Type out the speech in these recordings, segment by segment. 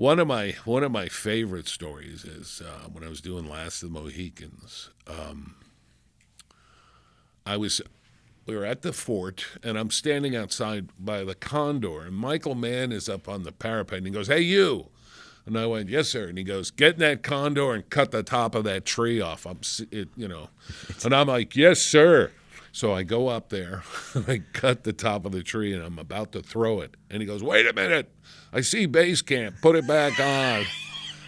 One of my favorite stories is when I was doing Last of the Mohicans. I was we were at the fort, and I'm standing outside by the condor, and Michael Mann is up on the parapet, and he goes, "Hey, you." And I went, "Yes, sir." And he goes, "Get in that condor and cut the top of that tree off." And I'm like, "Yes, sir." So I go up there, and I cut the top of the tree, and I'm about to throw it. And he goes, "Wait a minute. I see base camp. Put it back on."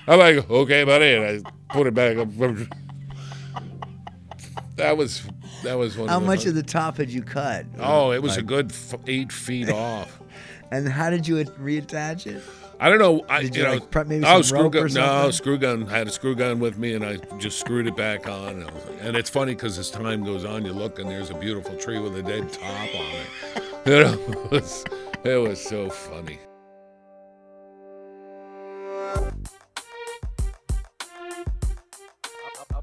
I'm like, "Okay, buddy." And I put it back up. That was one How of the much of the top had you cut? Oh, it was a good 8 feet off. And how did you reattach it? I don't know. Did you prep maybe some some rope or something? No, screw gun. I had a screw gun with me, and I just screwed it back on. And it's funny because as time goes on, you look, and there's a beautiful tree with a dead top on it. It was so funny.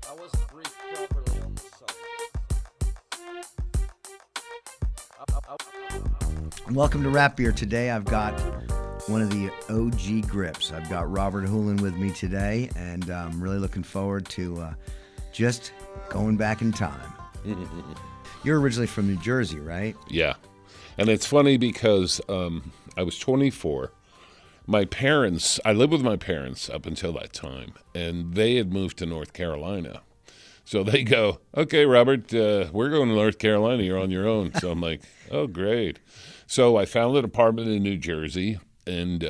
I wasn't briefed properly on the subject. Welcome to Rap Beer. Today I've got one of the OG grips. I've got Robert Hoelen with me today, and I'm really looking forward to just going back in time. You're originally from New Jersey, right? Yeah. And it's funny because I was 24. I lived with my parents up until that time, and they had moved to North Carolina. So they go, "Okay, Robert, we're going to North Carolina. You're on your own." So I'm like, "Oh, great." So I found an apartment in New Jersey and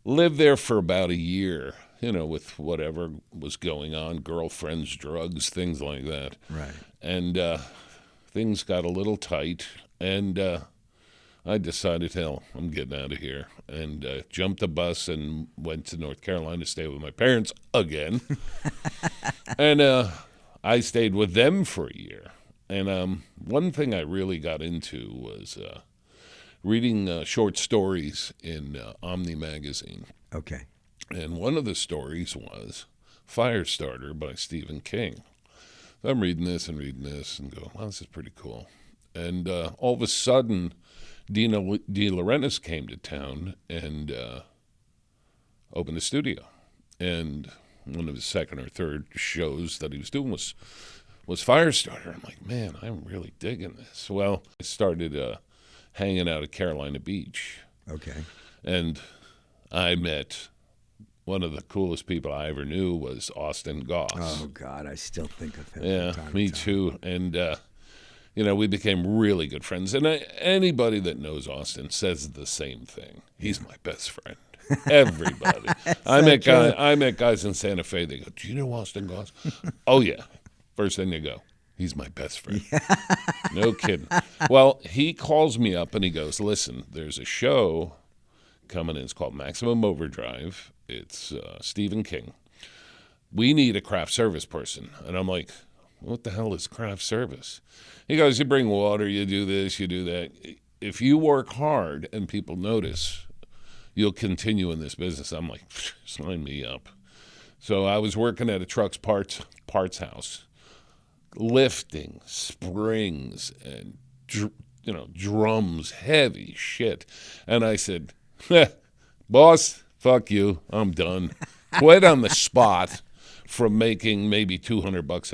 lived there for about a year, with whatever was going on, girlfriends, drugs, things like that. Right. And things got a little tight, and I decided, hell, I'm getting out of here, and jumped the bus and went to North Carolina to stay with my parents again. And I stayed with them for a year. And one thing I really got into was reading short stories in Omni magazine. Okay. And one of the stories was Firestarter by Stephen King. So I'm reading this and go, "Well, this is pretty cool." And all of a sudden, De Laurentiis came to town and opened a studio. And one of his second or third shows that he was doing was Firestarter. I'm like, "Man, I'm really digging this." Well, I started hanging out at Carolina Beach. Okay. And I met one of the coolest people I ever knew was Austin Goss. Oh, God, I still think of him. Yeah, from time me to time. too. And, we became really good friends. And anybody that knows Austin says the same thing. He's my best friend. Everybody. I met guys in Santa Fe. They go, "Do you know Austin Goss?" "Oh, yeah." First thing they go, "He's my best friend." No kidding. Well, he calls me up and he goes, "Listen, there's a show coming in. It's called Maximum Overdrive. It's Stephen King. We need a craft service person." And I'm like, "What the hell is craft service?" He goes, "You bring water, you do this, you do that. If you work hard and people notice, you'll continue in this business." I'm like, "Sign me up." So I was working at a truck's parts house, lifting springs and drums, heavy shit. And I said, "Boss, fuck you. I'm done." Quit on the spot from making maybe $200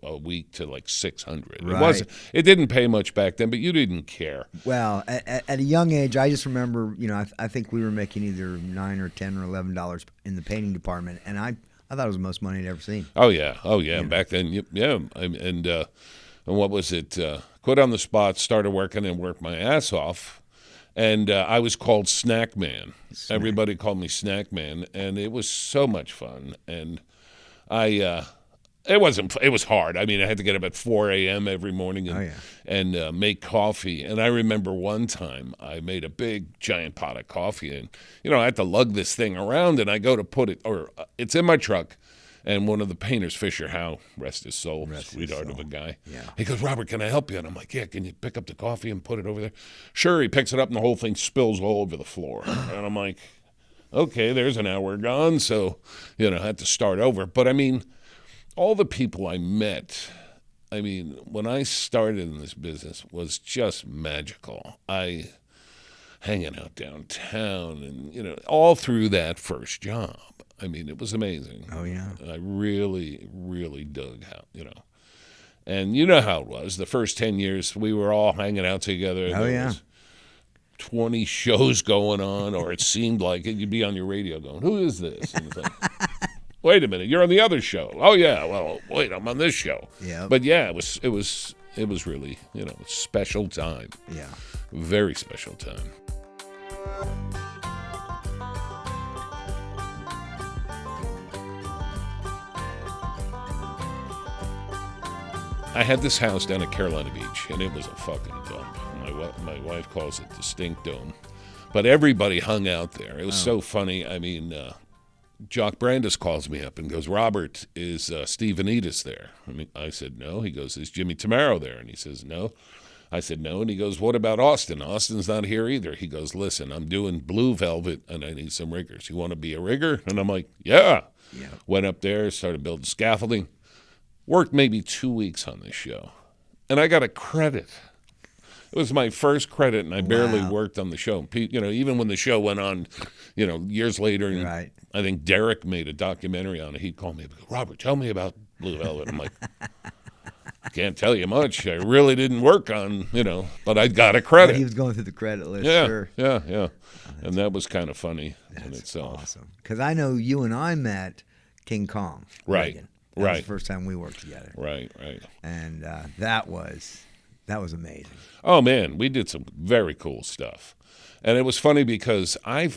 a week to like 600. Right. It didn't pay much back then, but you didn't care. Well, at a young age, I just remember, I think we were making either $9 or $10 or $11 in the painting department, and I thought it was the most money I'd ever seen. Oh yeah. Back then, yeah. And what was it? Quit on the spot, started working and worked my ass off. And I was called Snack Man. Everybody called me Snack Man, and it was so much fun. And it was hard. I mean, I had to get up at 4 a.m. every morning and make coffee. And I remember one time I made a big, giant pot of coffee, and, I had to lug this thing around, and I go to put it, it's in my truck. And one of the painters, Fisher Howe, rest his soul, sweetheart of a guy. Yeah. He goes, "Robert, can I help you?" And I'm like, "Yeah, can you pick up the coffee and put it over there?" Sure, he picks it up and the whole thing spills all over the floor. And I'm like, okay, there's an hour gone. So, I had to start over. But I mean, all the people I met, when I started in this business was just magical. I hanging out downtown, and all through that first job. I mean, it was amazing. Oh yeah. I really, really dug how. And you know how it was. The first 10 years, we were all hanging out together. Oh, There yeah. was 20 shows going on, or it seemed like it. You'd be on your radio going, "Who is this?" And it's like, "Wait a minute, you're on the other show." "Oh yeah, well, wait, I'm on this show." Yep. But yeah, it was really, a special time. Yeah. Very special time. I had this house down at Carolina Beach, and it was a fucking dump. My wife calls it the stink dome. But everybody hung out there. It was so funny. I mean, Jock Brandis calls me up and goes, "Robert, is Steve Anitas there?" I said, "No." He goes, "Is Jimmy Tamaro there?" And he says, "No." I said, "No." And he goes, "What about Austin?" "Austin's not here either." He goes, "Listen, I'm doing Blue Velvet, and I need some riggers. You want to be a rigger?" And I'm like, "Yeah." Yeah. Went up there, started building scaffolding. Worked maybe 2 weeks on this show. And I got a credit. It was my first credit, and I barely worked on the show. Even when the show went on, years later, and Right. I think Derek made a documentary on it. He'd call me and go, "Robert, tell me about Blue Velvet." I'm like, "I can't tell you much. I really didn't work on, but I got a credit." He was going through the credit list. Yeah, Sure. yeah. And that was kind of funny in That's itself. awesome. Because I know you and I met King Kong. Right. Reagan. That was Right. the first time we worked together. Right. And that was amazing. Oh man, we did some very cool stuff, and it was funny because I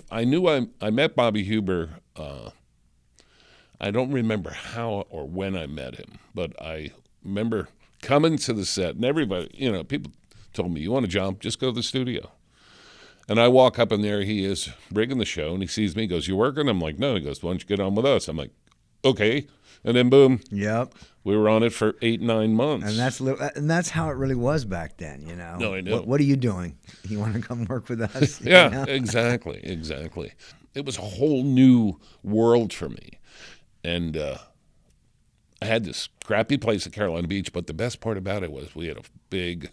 met Bobby Huber. I don't remember how or when I met him, but I remember coming to the set, and everybody, people told me, "You want a job? Just go to the studio." And I walk up in there, he is rigging the show, and he sees me, he goes, "You working?" I'm like, "No." He goes, "Why don't you get on with us?" I'm like, "Okay." And then boom, Yep. we were on it for 8-9 months. And that's how it really was back then, No, I know. What are you doing? You want to come work with us? Yeah, exactly. It was a whole new world for me. And I had this crappy place at Carolina Beach, but the best part about it was we had a big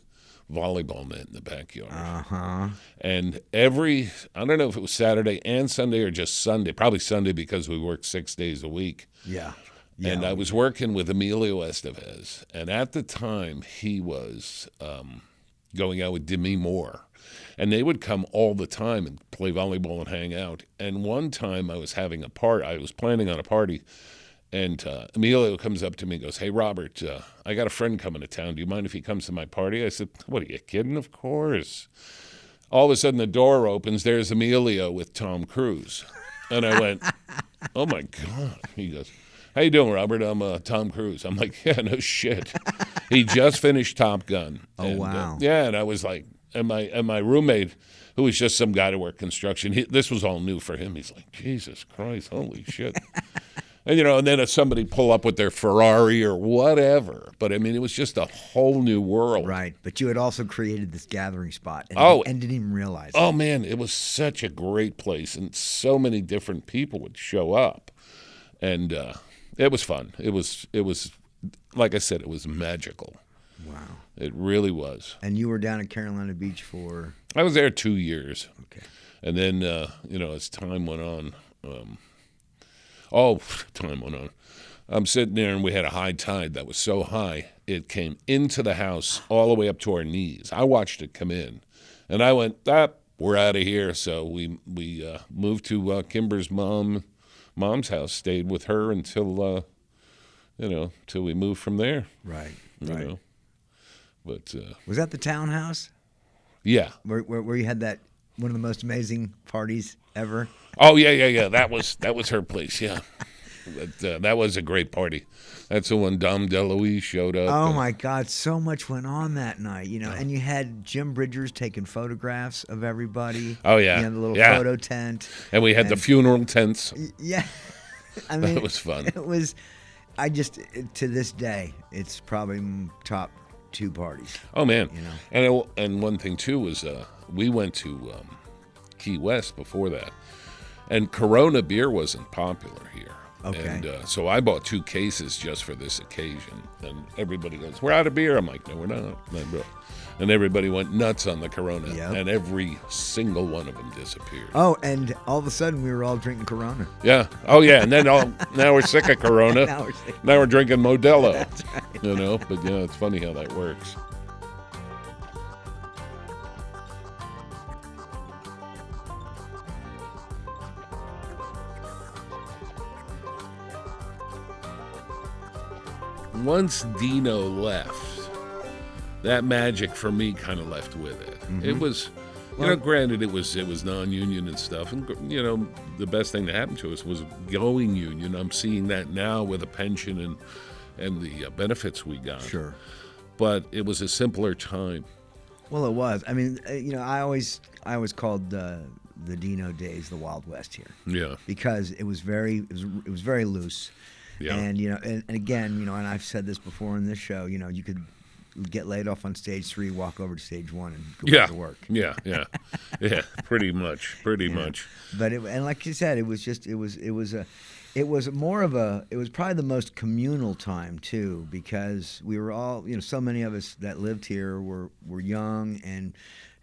volleyball net in the backyard. Uh-huh. And I don't know if it was Saturday and Sunday or just Sunday, probably Sunday because we worked 6 days a week. Yeah. And I was working with Emilio Estevez. And at the time, he was going out with Demi Moore. And they would come all the time and play volleyball and hang out. And one time I was having a party. I was planning on a party. And Emilio comes up to me and goes, "Hey, Robert, I got a friend coming to town. Do you mind if he comes to my party?" I said, "What, are you kidding? Of course." All of a sudden, the door opens. There's Emilio with Tom Cruise. And I went, "Oh, my God." He goes, "How you doing, Robert? I'm Tom Cruise." I'm like, "Yeah, no shit." He just finished Top Gun. Oh, wow. Yeah, and I was like, and my roommate, who was just some guy to work construction, this was all new for him. He's like, "Jesus Christ, holy shit." And, and then if somebody pull up with their Ferrari or whatever. But, I mean, it was just a whole new world. Right. But you had also created this gathering spot and didn't even realize it. Oh, man, it was such a great place. And so many different people would show up. And it was fun. It was, like I said, it was magical. Wow. It really was. And you were down at Carolina Beach for? I was there 2 years. Okay. And then, as time went on, time went on. I'm sitting there, and we had a high tide that was so high, it came into the house all the way up to our knees. I watched it come in, and I went, we're out of here. So we moved to Kimber's mom's house, stayed with her until, till we moved from there. Right. You know. But was that the townhouse? Yeah. Where you had that one of the most amazing parties ever? Oh yeah. That was her place. Yeah, that was a great party. That's the one Dom DeLuise showed up. Oh my God, so much went on that night, and you had Jim Bridgers taking photographs of everybody. Oh yeah, you had the little photo tent, and we had the funeral tents. Yeah, I mean, that was fun. It was. To this day, it's probably top 2 parties. Oh man, and one thing too was we went to Key West before that. And Corona beer wasn't popular here. Okay. And so I bought 2 cases just for this occasion. And everybody goes, "We're out of beer." I'm like, "No, we're not." And everybody went nuts on the Corona. Yep. And every single one of them disappeared. Oh, and all of a sudden we were all drinking Corona. Yeah. Oh, yeah. And then now we're sick of Corona. Now we're drinking Modelo. That's right. You know, but yeah, it's funny how that works. Once Dino left, that magic for me kind of left with it. It was, granted it was non-union and stuff, and the best thing that happened to us was going union. I'm seeing that now with a pension and the benefits we got. Sure. But it was a simpler time. Well, it was. I mean, I always called the Dino days the Wild West here. Yeah. Because it was very loose. Yeah. And and again, and I've said this before in this show, you could get laid off on stage 3, walk over to stage 1 and go back to work. Yeah. Yeah, pretty much. But and like you said, it was probably the most communal time too, because we were all, so many of us that lived here were young and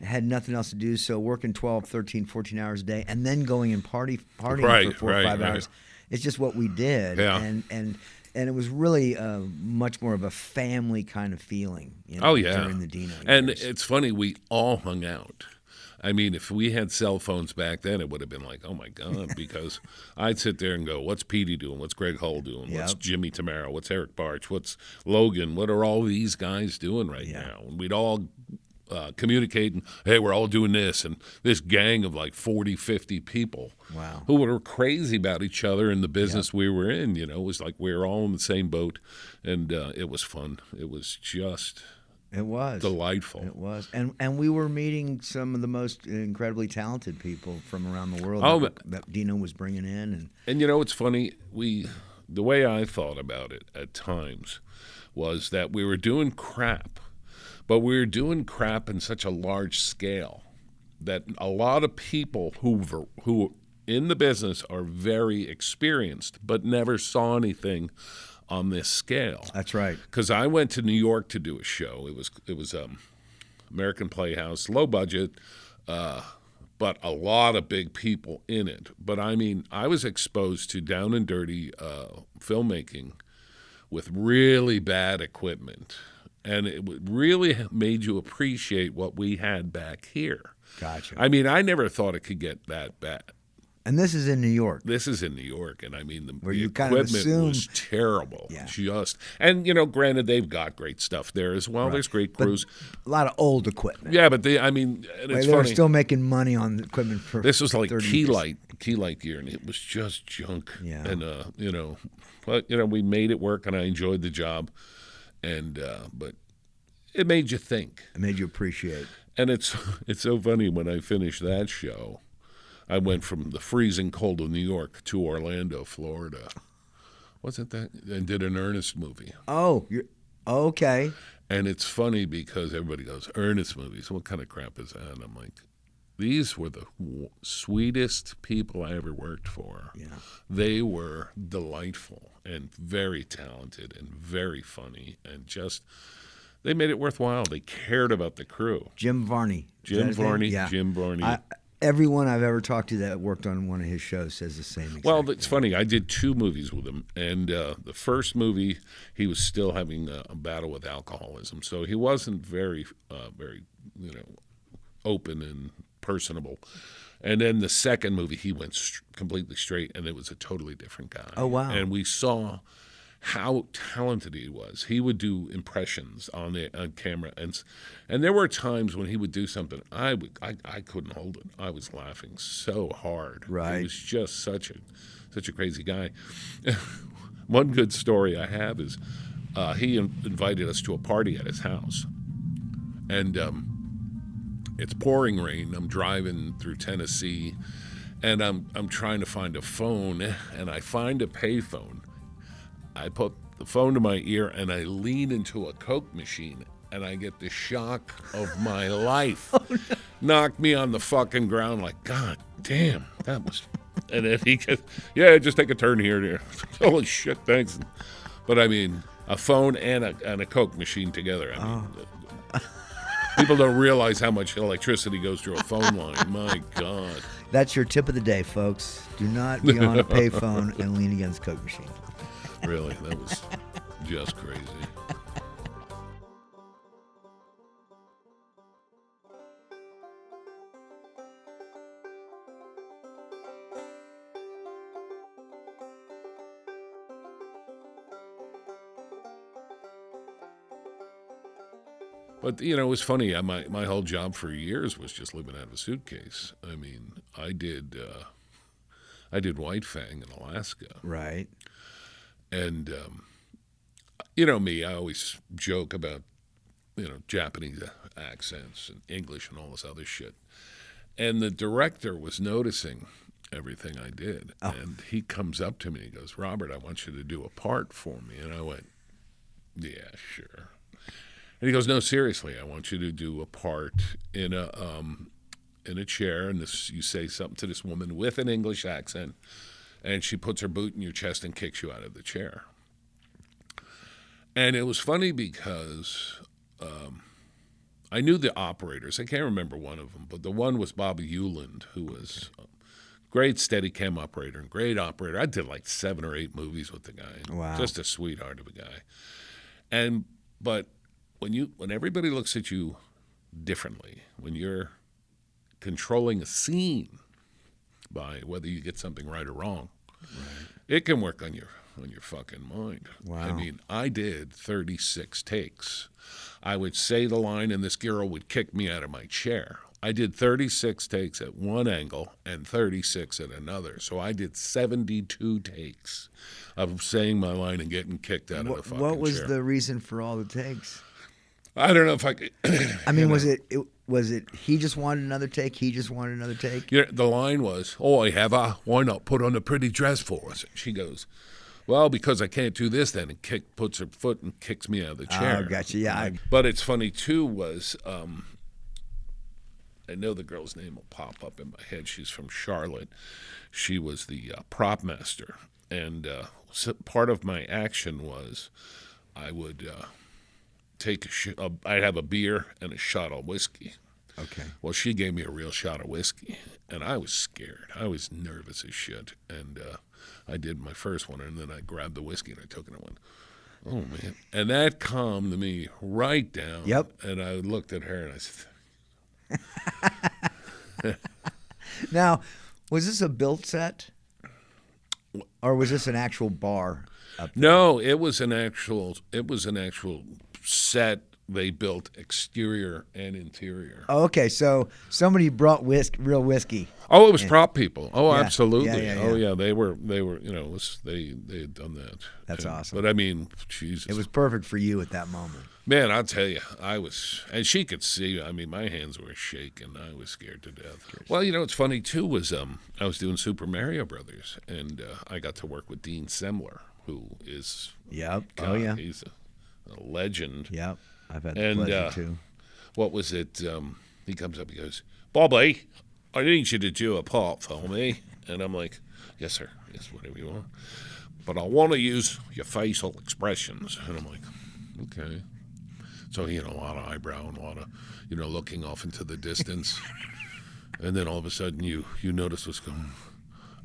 had nothing else to do, so working 12, 13, 14 hours a day and then going and partying for 4 or 5 hours. It's just what we did. Yeah. And it was really much more of a family kind of feeling during the Dino years. And it's funny, we all hung out. I mean, if we had cell phones back then, it would have been like, oh, my God, because I'd sit there and go, what's Petey doing? What's Greg Hull doing? Yep. What's Jimmy Tamaro? What's Eric Barch? What's Logan? What are all these guys doing right now? And we'd all communicate, and, hey, we're all doing this. And this gang of like 40, 50 people who were crazy about each other in the business we were in, it was like we were all in the same boat, and it was fun. It was just... It was delightful. It was, and we were meeting some of the most incredibly talented people from around the world that Dino was bringing in, and it's funny. The way I thought about it at times was that we were doing crap, but we were doing crap in such a large scale that a lot of people who in the business are very experienced but never saw anything on this scale. That's right. Because I went to New York to do a show. It was American Playhouse, low budget, but a lot of big people in it. But I mean, I was exposed to down and dirty filmmaking with really bad equipment, and it really made you appreciate what we had back here. Gotcha. I mean, I never thought it could get that bad. And this is in New York. This is in New York, and I mean, the you kind equipment of assume, was terrible. Yeah. And granted, they've got great stuff there as well. Right. There's great crews. But a lot of old equipment. Yeah, but it's funny. They were still making money on the equipment for. This was like 30 key light gear, and it was just junk. Yeah. And but we made it work, and I enjoyed the job, and but it made you think. It made you appreciate. And it's so funny when I finished that show. I went from the freezing cold of New York to Orlando, Florida. Wasn't that? And did an Ernest movie. Oh, okay. And it's funny because everybody goes, Ernest movies, what kind of crap is that? And I'm like, these were the sweetest people I ever worked for. Yeah. They were delightful and very talented and very funny, and they made it worthwhile. They cared about the crew. Jim Varney. Jim Varney. Yeah. Jim Varney. Everyone I've ever talked to that worked on one of his shows says the same exact Well, it's funny. I did 2 movies with him, and the first movie, he was still having a battle with alcoholism, so he wasn't very open and personable. And then the second movie, he went completely straight, and it was a totally different guy. Oh, wow. And we saw how talented he was. He would do impressions on camera, and there were times when he would do something I couldn't hold it. I was laughing so hard. Right. He was just such a crazy guy. One good story I have is he invited us to a party at his house, and it's pouring rain. I'm driving through Tennessee, and I'm trying to find a phone, and I find a payphone. I put the phone to my ear, and I lean into a Coke machine, and I get the shock of my life. Oh, no. Knocked me on the fucking ground like, God damn, that was And then he goes, yeah, just take a turn here. There. Holy shit, thanks. But I mean, a phone and a Coke machine together. I mean, people don't realize how much electricity goes through a phone line. My God. That's your tip of the day, folks. Do not be on a payphone and lean against Coke machine. Really, that was just crazy. But, you know, it was funny. My whole job for years was just living out of a suitcase. I mean, I did White Fang in Alaska. Right. And, you know me, I always joke about, you know, Japanese accents and English and all this other shit. And the director was noticing everything I did. Oh. And he comes up to me and he goes, Robert, I want you to do a part for me. And I went, yeah, sure. And he goes, no, seriously, I want you to do a part in a chair, and you say something to this woman with an English accent, and she puts her boot in your chest and kicks you out of the chair. And it was funny because I knew the operators. I can't remember one of them, but the one was Bobby Hoelen, who was a great Steadicam operator and great operator. I did like 7 or 8 movies with the guy. Wow. Just a sweetheart of a guy. But when everybody looks at you differently, when you're controlling a scene by whether you get something right or wrong, right, it can work on your fucking mind. Wow. I mean, I did 36 takes. I would say the line and this girl would kick me out of my chair. I did 36 takes at one angle and 36 at another. So I did 72 takes of saying my line and getting kicked out of the fucking chair. What was the reason for all the takes? I don't know if I could. I mean, was it he just wanted another take? He just wanted another take? Yeah, the line was, "Oh, Heather, why not put on a pretty dress for us?" She goes, "Well, because I can't do this then," and puts her foot and kicks me out of the chair. Oh, gotcha. Yeah. But it's funny too was, I know the girl's name will pop up in my head. She's from Charlotte. She was the prop master, and so part of my action was, I would. I'd have a beer and a shot of whiskey. Okay. Well, she gave me a real shot of whiskey, and I was scared. I was nervous as shit, and I did my first one, and then I grabbed the whiskey and I took it and I went, oh, man. And that calmed me right down. Yep. And I looked at her and I said... Now, was this a built set? Or was this an actual bar up there? No, it was an actual set. They built exterior and interior. Oh, okay, so somebody brought real whiskey. Oh, it was prop people. Oh, yeah. absolutely. Yeah. Oh, yeah. They were. You know, they had done that. That's awesome. But I mean, Jesus, it was perfect for you at that moment. Man, I'll tell you, I was, and she could see. I mean, my hands were shaking. I was scared to death. Well, you know, what's funny too was I was doing Super Mario Brothers, and I got to work with Dean Semler, who is. Yep. Oh yeah. He's a legend. Yep. I've had the pleasure too. What was it? He comes up, he goes, Bobby, I need you to do a part for me. And I'm like, yes, sir. Yes, whatever you want. But I want to use your facial expressions. And I'm like, okay. So he had a lot of eyebrow and a lot of, you know, looking off into the distance. And then all of a sudden you notice what's going on.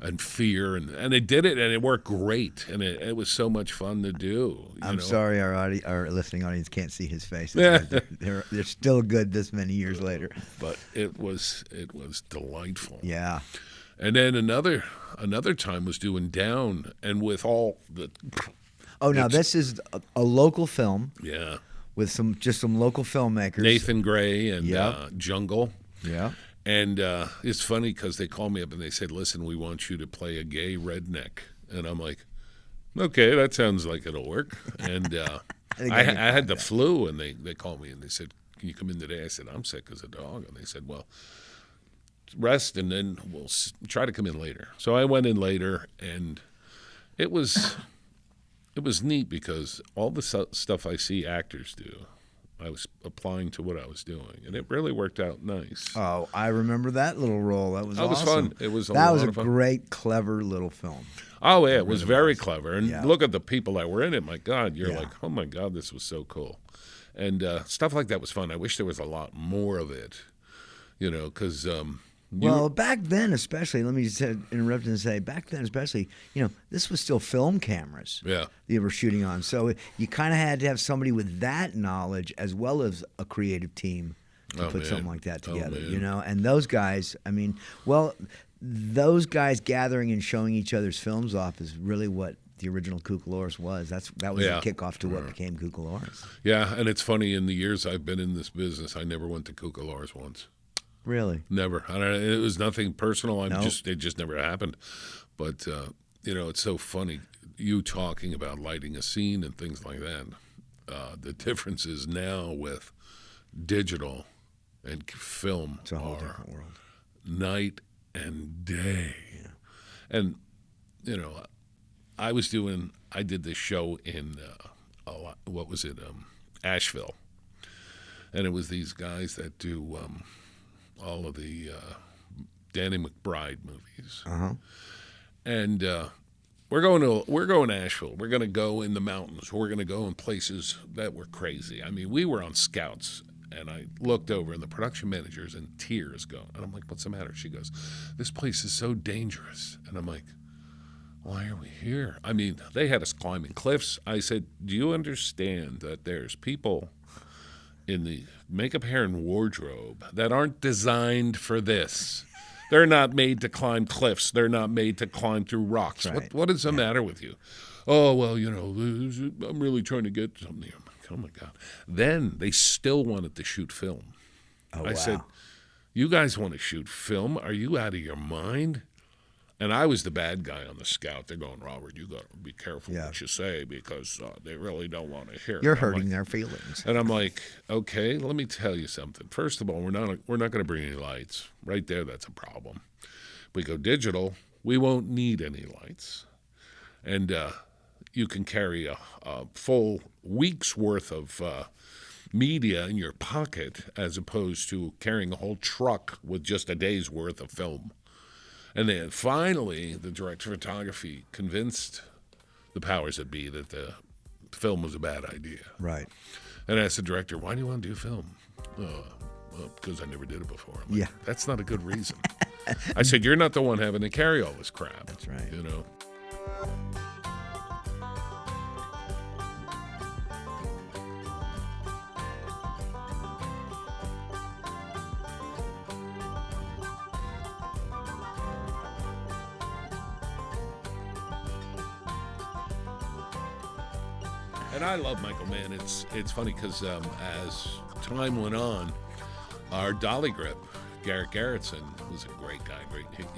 And fear, and they did it, and it worked great, and it was so much fun to do. I'm sorry our listening audience can't see his face. They're still good this many years later. But it was delightful. Yeah. And then another time was doing Down, and with all the. Oh, now this is a local film. Yeah. With some local filmmakers. Nathan Gray and Jungle. Yeah. And it's funny because they called me up and they said, listen, we want you to play a gay redneck. And I'm like, okay, that sounds like it'll work. And I had the flu, and they called me and they said, can you come in today? I said, I'm sick as a dog. And they said, well, rest and then we'll try to come in later. So I went in later, and it was neat because all the stuff I see actors do, I was applying to what I was doing, and it really worked out nice. Oh, I remember that little role. That was That was awesome. fun. It was that lot was a of fun. great, clever little film. Oh yeah, it was really very was. clever. And Yeah. look at the people that were in it. My God, you're Yeah. like, oh my God, this was so cool. And stuff like that was fun. I wish there was a lot more of it, because Well, back then, especially, let me just interrupt and say, back then, especially, this was still film cameras yeah, you were shooting on. So you kind of had to have somebody with that knowledge as well as a creative team to Oh, put man. something like that Oh, together, man. And those guys, those guys gathering and showing each other's films off is really what the original Cucalores was. That was Yeah. the kickoff to what became Cucalores. yeah. And it's funny, in the years I've been in this business, I never went to Cucalores once. Really? Never. It was nothing personal. No. It just never happened. But it's so funny you talking about lighting a scene and things like that. The differences now with digital and film It's a whole are different world. night and day. And I did this show in Asheville, and it was these guys that do all of the Danny McBride movies. Uh-huh. And we're going to Asheville. We're going to go in the mountains. We're going to go in places that were crazy. I mean, we were on scouts, and I looked over, and the production manager's in tears going. And I'm like, what's the matter? She goes, this place is so dangerous. And I'm like, why are we here? I mean, they had us climbing cliffs. I said, do you understand that there's people in the makeup, hair, and wardrobe that aren't designed for this? They're not made to climb cliffs. They're not made to climb through rocks. Right. What is the matter with you? Oh, well, I'm really trying to get something. I'm like, oh, my God. Then they still wanted to shoot film. Oh, I wow. said, you guys want to shoot film? Are you out of your mind? And I was the bad guy on the scout. They're going, Robert, you got to be careful what you say because they really don't want to hear it. You're I'm hurting like- their feelings. And I'm like, okay, let me tell you something. First of all, we're not going to bring any lights. Right there, that's a problem. If we go digital, we won't need any lights. And you can carry a full week's worth of media in your pocket as opposed to carrying a whole truck with just a day's worth of film. And then finally, the director of photography convinced the powers that be that the film was a bad idea. Right. And I asked the director, why do you want to do film? Well, because I never did it before. I'm like, Yeah. That's not a good reason. I said, you're not the one having to carry all this crap. That's right. And I love Michael Mann. It's funny because as time went on, our dolly grip, Garrett Garrettson, was a great guy.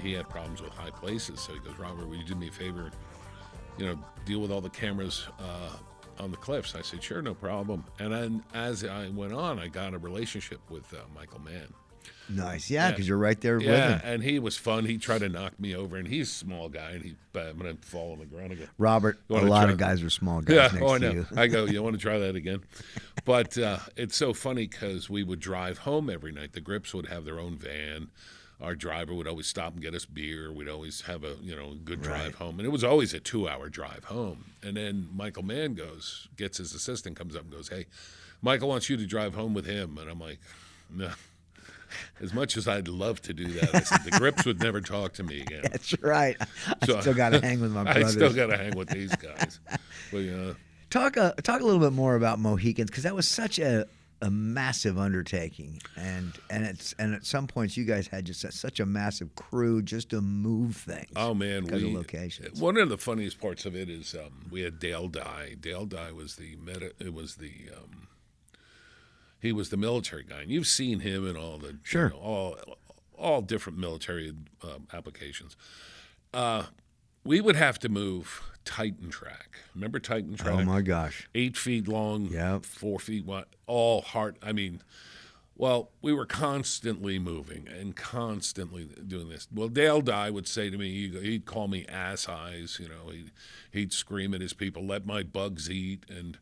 He had problems with high places, so he goes, Robert, will you do me a favor? Deal with all the cameras on the cliffs. I said, sure, no problem. And then as I went on, I got a relationship with Michael Mann. Nice. Yeah, because you're right there with Yeah, him. and he was fun. He tried to knock me over, and he's a small guy, and I'm going to fall on the ground again. Robert, a wanna lot try- of guys are small guys Yeah, next I to know. you. I go, you want to try that again? But it's so funny because we would drive home every night. The Grips would have their own van. Our driver would always stop and get us beer. We'd always have a good drive home. And it was always a 2-hour drive home. And then Michael Mann gets his assistant, comes up and goes, hey, Michael wants you to drive home with him. And I'm like, no. As much as I'd love to do that, I said, the Grips would never talk to me again. That's right. I So- still got to hang with my I brothers. still got to hang with these guys. But, Talk a little bit more about Mohicans, because that was such a massive undertaking, and at some points you guys had just such a massive crew just to move things. oh, man. because of locations. One of the funniest parts of it is we had Dale Dye. Dale Dye was he was the military guy. And you've seen him in all the Sure. all different military applications. We would have to move Titan track. Remember Titan track? Oh my gosh! 8 feet long, Yep. 4 feet wide, all hard. I mean, well, we were constantly moving and constantly doing this. Well, Dale Dye would say to me, he'd call me ass eyes. He'd scream at his people, "Let my bugs eat," and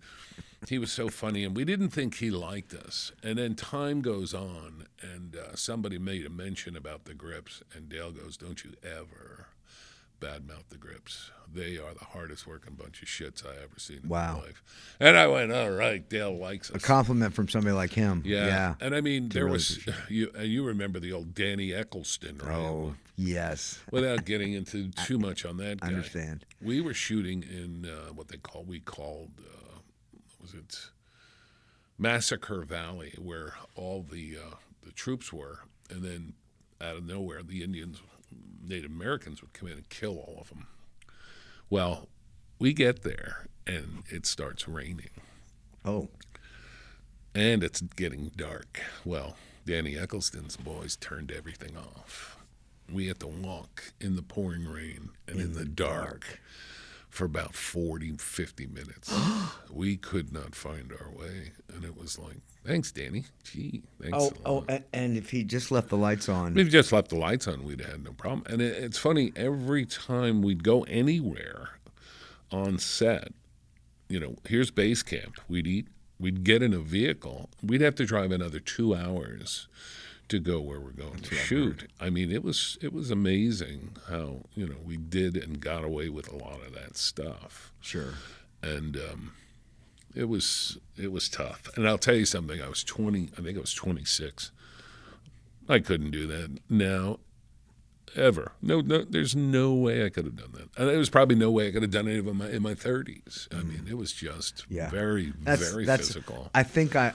He was so funny, and we didn't think he liked us. And then time goes on, and somebody made a mention about the grips, and Dale goes, "Don't you ever badmouth the grips. They are the hardest working bunch of shits I ever seen in my life." And I went, "All right, Dale likes us." A compliment from somebody like him. Yeah. And I mean, there really was, you remember the old Danny Eccleston, right? Oh, yes. Without getting into too much on that guy. I understand. We were shooting in what we called, was it Massacre Valley, where all the troops were. And then out of nowhere, the Indians, Native Americans would come in and kill all of them. Well, we get there, and it starts raining. Oh. And it's getting dark. Well, Danny Eccleston's boys turned everything off. We had to walk in the pouring rain and in the dark for about 40, 50 minutes. We could not find our way. And it was like, "Thanks, Danny. Gee, thanks a lot." And if he just left the lights on. We've just left the lights on. We'd had no problem. And it's funny, every time we'd go anywhere on set, here's base camp. We'd eat. We'd get in a vehicle. We'd have to drive another 2 hours to go where we're going to shoot. I mean, it was amazing how, we did and got away with a lot of that stuff. Sure. And it was tough. And I'll tell you something, I think I was 26. I couldn't do that now, ever. No, there's no way I could have done that. And there was probably no way I could have done it in my 30s. I mean, it was just very physical. I think I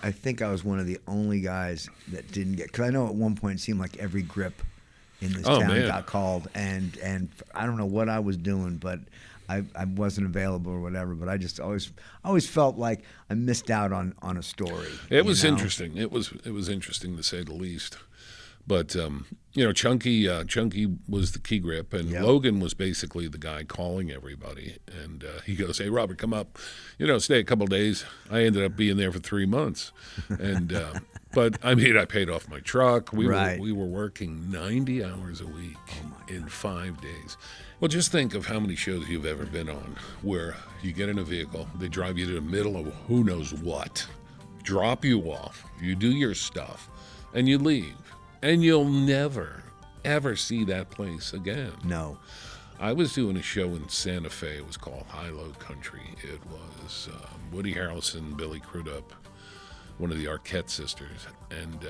was one of the only guys that didn't get, because I know at one point it seemed like every grip in this town got called, and I don't know what I was doing, but I wasn't available or whatever. But I just always felt like I missed out on a story. It was interesting. It was interesting to say the least. But Chunky was the key grip, and Logan was basically the guy calling everybody. And he goes, "Hey, Robert, come up, stay a couple days." I ended up being there for 3 months, and but I mean, I paid off my truck. We were working 90 hours a week in 5 days. Well, just think of how many shows you've ever been on where you get in a vehicle, they drive you to the middle of who knows what, drop you off, you do your stuff, and you leave. And you'll never, ever see that place again. No. I was doing a show in Santa Fe. It was called High Low Country. It was Woody Harrelson, Billy Crudup, one of the Arquette sisters. And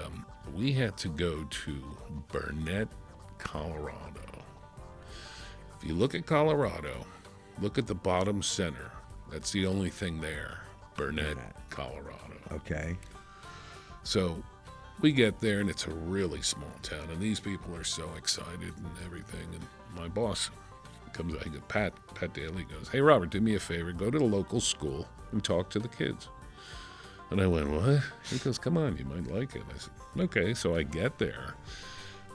we had to go to Burnett, Colorado. If you look at Colorado, look at the bottom center. That's the only thing there. Burnett, Colorado. Okay. So we get there, and it's a really small town, and these people are so excited and everything. And my boss comes, Pat Daly goes, "Hey, Robert, do me a favor. Go to the local school and talk to the kids." And I went, "What?" He goes, "Come on, you might like it." I said, "Okay." So I get there.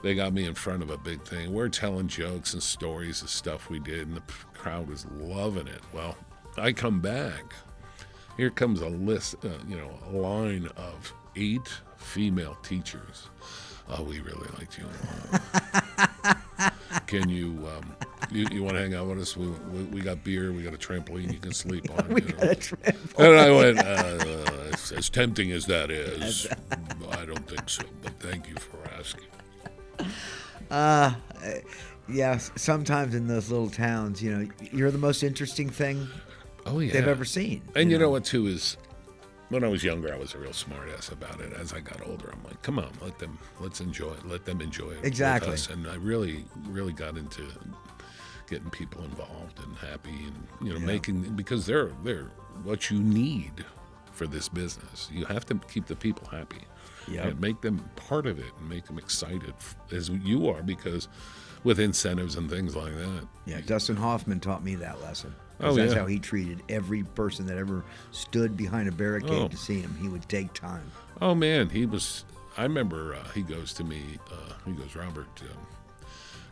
They got me in front of a big thing. We're telling jokes and stories of stuff we did, and the crowd was loving it. Well, I come back. Here comes a list, a line of 8 female teachers. "Oh, we really liked you a lot. Can you want to hang out with us? We got beer, we got a trampoline you can sleep on." We got a trampoline. And I went, as tempting as that is, I don't think so, but thank you for asking. Yeah, sometimes in those little towns, you're the most interesting thing they've ever seen. And you know what, too, is when I was younger, I was a real smartass about it. As I got older, I'm like, come on, let them enjoy it Exactly. with us. And I really, really got into getting people involved and happy, and making, because they're what you need for this business. You have to keep the people happy and make them part of it and make them excited as you are, because with incentives and things like that. Yeah, Dustin Hoffman taught me that lesson. Oh, That's how he treated every person that ever stood behind a barricade to see him. He would take time. Oh, man, I remember he goes to me, he goes, "Robert,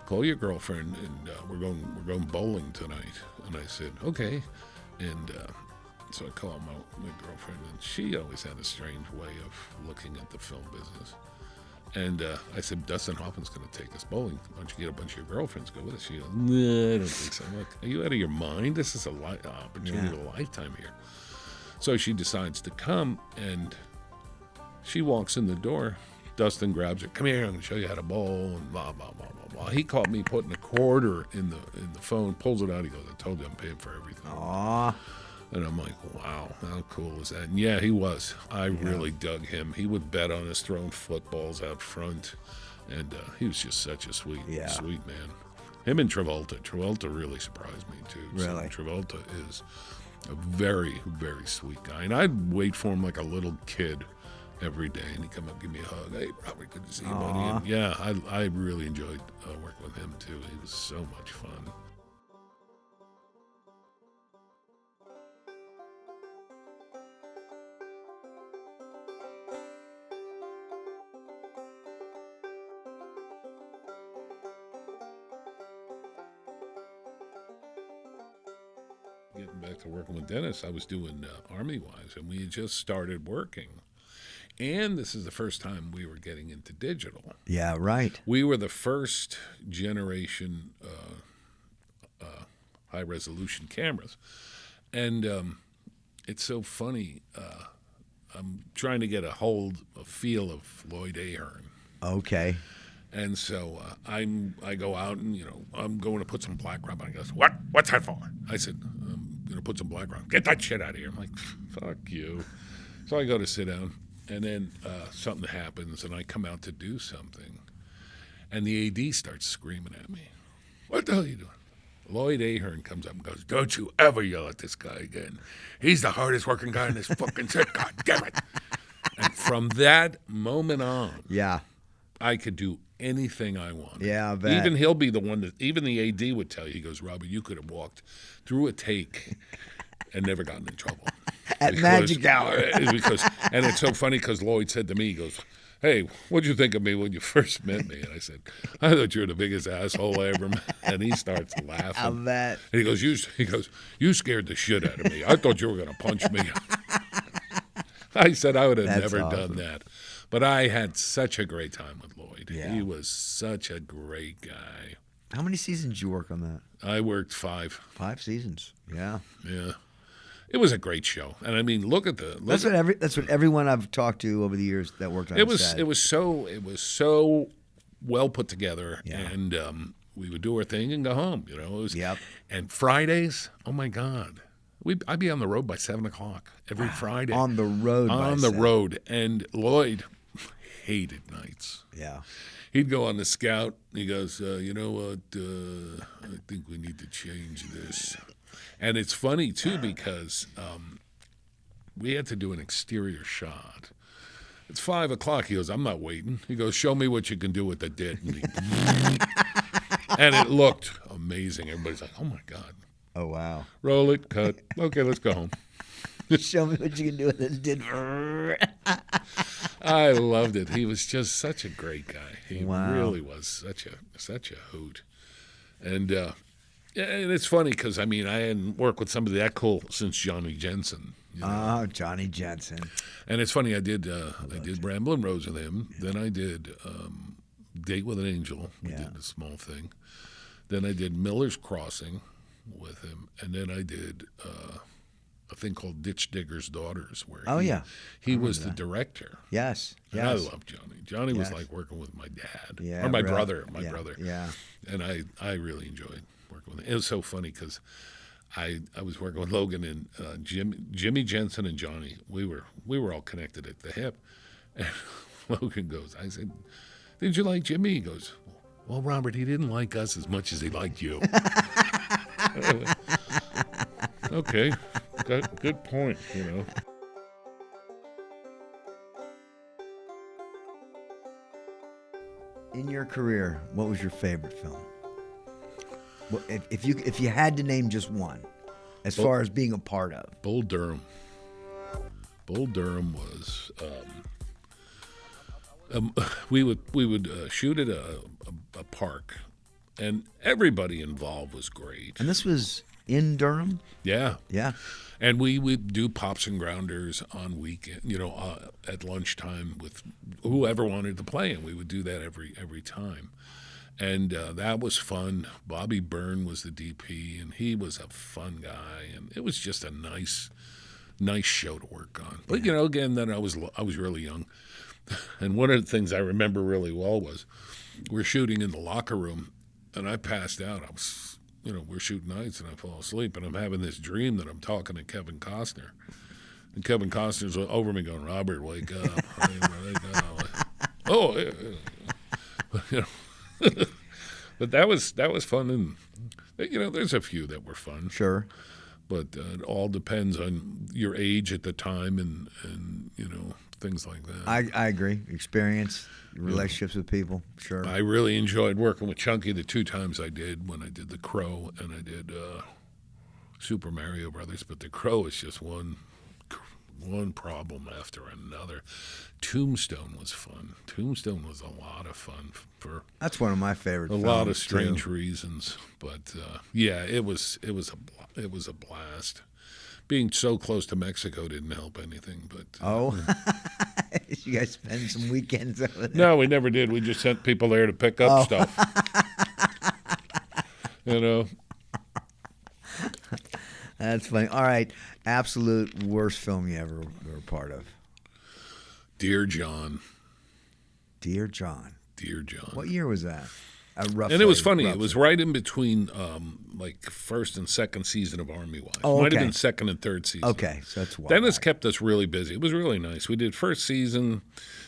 call your girlfriend, and we're going bowling tonight." And I said, "Okay." And so I called my girlfriend, and she always had a strange way of looking at the film business. And I said, "Dustin Hoffman's going to take us bowling. Why don't you get a bunch of your girlfriends go with us?" She goes, "No, I don't think so." I'm like, "Are you out of your mind? This is an opportunity of a lifetime here." So she decides to come, and she walks in the door. Dustin grabs her. Come here, I'm going to show you how to bowl, and blah, blah, blah, blah, blah. He caught me putting a quarter in the phone, pulls it out. He goes, I told you I'm paying for everything. Aw. And I'm like, wow, how cool is that? And yeah, he was. I really dug him. He would bet on us throwing footballs out front. And he was just such a sweet man. Him and Travolta. Travolta really surprised me, too. Really? So Travolta is a very, very sweet guy. And I'd wait for him like a little kid every day. And he'd come up, give me a hug. Hey, Robert, good to see you, buddy. And yeah, I really enjoyed working with him, too. He was so much fun. Getting back to working with Dennis, I was doing Army Wives, and we had just started working. And this is the first time we were getting into digital. Yeah, right. We were the first generation high-resolution cameras. And it's so funny. I'm trying to get a feel of Lloyd Ahern. Okay. And so I go out and, I'm going to put some black rub on. He goes, what? What's that for? I said, I'm going to put some black rub. Get that shit out of here. I'm like, fuck you. So I go to sit down, and then something happens, and I come out to do something. And the AD starts screaming at me. What the hell are you doing? Lloyd Ahern comes up and goes, don't you ever yell at this guy again. He's the hardest working guy in this fucking set. God damn it. And from that moment on, I could do anything I wanted. Yeah, I bet. Even he'll be the one even the AD would tell you, he goes, Robert, you could have walked through a take and never gotten in trouble. At Magic Hour. And it's so funny because Lloyd said to me, he goes, hey, what'd you think of me when you first met me? And I said, I thought you were the biggest asshole I ever met. And he starts laughing. I bet. And he goes, you scared the shit out of me. I thought you were going to punch me. I said I would have never done that. But I had such a great time with Lloyd. Yeah. He was such a great guy. How many seasons did you work on that? I worked 5. 5 seasons. Yeah. Yeah. It was a great show. And I mean, look at that's what everyone I've talked to over the years that worked on it said. It was so well put together. Yeah. And we would do our thing and go home, It was, Yep. And Fridays, oh my God. I'd be on the road by 7 o'clock every Friday. On the road. On the road. And Lloyd hated nights. Yeah. He'd go on the scout. He goes, you know what? I think we need to change this. And it's funny, too, because we had to do an exterior shot. It's 5 o'clock. He goes, I'm not waiting. He goes, show me what you can do with the dit. And it looked amazing. Everybody's like, oh, my God. Oh, wow. Roll it, cut. Okay, let's go home. Show me what you can do with this dit. I loved it. He was just such a great guy. He Wow. really was such a hoot. And and it's funny because, I mean, I hadn't worked with somebody that cool since Johnny Jensen. Oh, Johnny Jensen. And it's funny, I did Ramblin' Rose with him. Then I did Date with an Angel. We did a small thing. Then I did Miller's Crossing with him. And then I did a thing called Ditch Digger's Daughters, where he was the director. Yes. And I loved Johnny. Johnny was like working with my dad. Yeah, or my really. brother. Yeah. And I really enjoyed working with him. It was so funny because I was working with Logan and Jimmy Jensen and Johnny. We were all connected at the hip. And Logan goes, I said, did you like Jimmy? He goes, well, Robert, he didn't like us as much as he liked you. Okay, good point, In your career, what was your favorite film? Well, if you had to name just one, as far as being a part of. Bull Durham. Bull Durham was. We would shoot at a park, and everybody involved was great. And this was in Durham? Yeah. Yeah. And we would do Pops and Grounders on weekend, at lunchtime with whoever wanted to play, and we would do that every time. And that was fun. Bobby Byrne was the DP, and he was a fun guy, and it was just a nice nice show to work on. But again, then I was really young, and one of the things I remember really well was we're shooting in the locker room, and I passed out. I was, we're shooting nights, and I fall asleep, and I'm having this dream that I'm talking to Kevin Costner, and Kevin Costner's over me going, "Robert, wake up, wake up." Oh, yeah. But that was fun, and there's a few that were fun. Sure. But it all depends on your age at the time and things like that. I agree. Experience, relationships with people, sure. I really enjoyed working with Chunky the 2 times I did, when I did The Crow and I did Super Mario Brothers. But The Crow is just one problem after another. Tombstone was fun. Tombstone was a lot of fun That's one of my favorite films, a lot of strange too. reasons. But it was a blast. Being so close to Mexico didn't help anything. But you guys spend some weekends over there. no, we never did. We just sent people there to pick up stuff. That's funny. All right, absolute worst film you ever were a part of. Dear John. Dear John. Dear John. What year was that? And it was funny. It was right in between like first and second season of Army Wives. Oh, Might have okay. been second and third season. Okay, so that's why. Dennis kept us really busy. It was really nice. We did first season,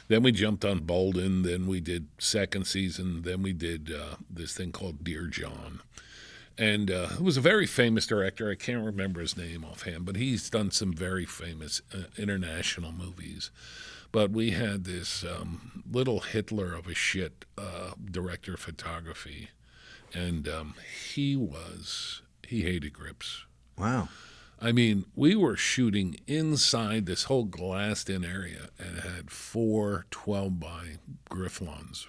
then we jumped on Bolden, then we did second season, then we did this thing called Dear John. And it was a very famous director. I can't remember his name offhand, but he's done some very famous international movies. But we had this little Hitler of a shit director of photography, and he hated grips. Wow. I mean, we were shooting inside this whole glassed-in area, and it had 4 12-by Griffons,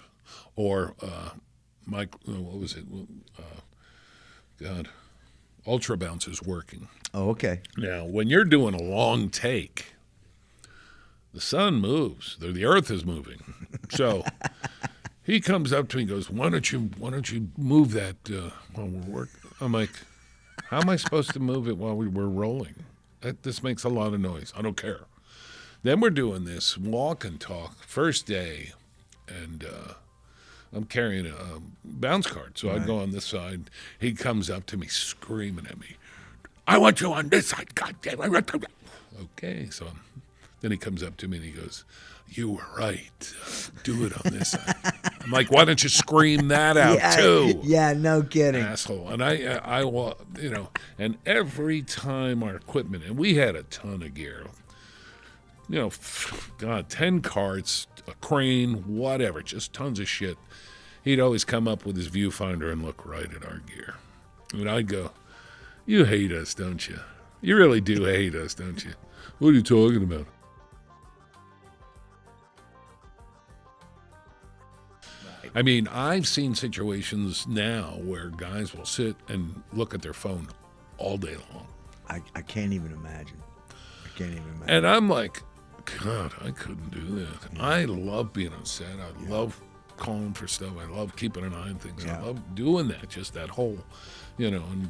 or what was it? Ultra Bouncers working. Oh, okay. Now, when you're doing a long take, the sun moves. The earth is moving. So he comes up to me and goes, why don't you move that while we're working? I'm like, how am I supposed to move it while we're rolling? This makes a lot of noise. I don't care. Then we're doing this walk and talk, first day, and I'm carrying a bounce card. So I go on this side. He comes up to me screaming at me, I want you on this side, goddamn. Okay, so then he comes up to me and he goes, you were right. Do it on this side. I'm like, why don't you scream that out too? Yeah, no kidding. Asshole. And I and every time our equipment, and we had a ton of gear, 10 carts, a crane, whatever, just tons of shit. He'd always come up with his viewfinder and look right at our gear. And I'd go, you hate us, don't you? You really do hate us, don't you? What are you talking about? I mean, I've seen situations now where guys will sit and look at their phone all day long. I can't even imagine. And I'm like, God, I couldn't do that. I love being on set. I love calling for stuff. I love keeping an eye on things. I love doing that, just that whole, and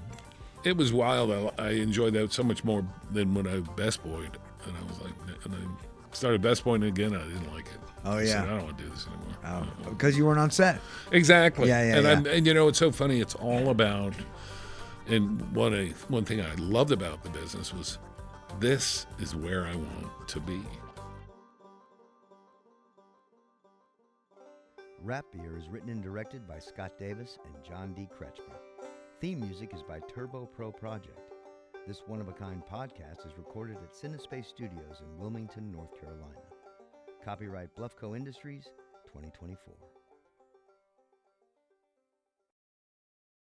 it was wild. I enjoyed that so much more than when I Best Boyed. And I was like, and I started Best Boying again. I didn't like it. Oh, I yeah. said, I don't want to do this anymore. Oh, because you weren't on set. Exactly. Yeah. And it's so funny. It's all about, and one thing I loved about the business was, this is where I want to be. Rap Beer is written and directed by Scott Davis and John D. Kretschmer. Theme music is by Turbo Pro Project. This one-of-a-kind podcast is recorded at Cinespace Studios in Wilmington, North Carolina. Copyright Bluffco Industries, 2024.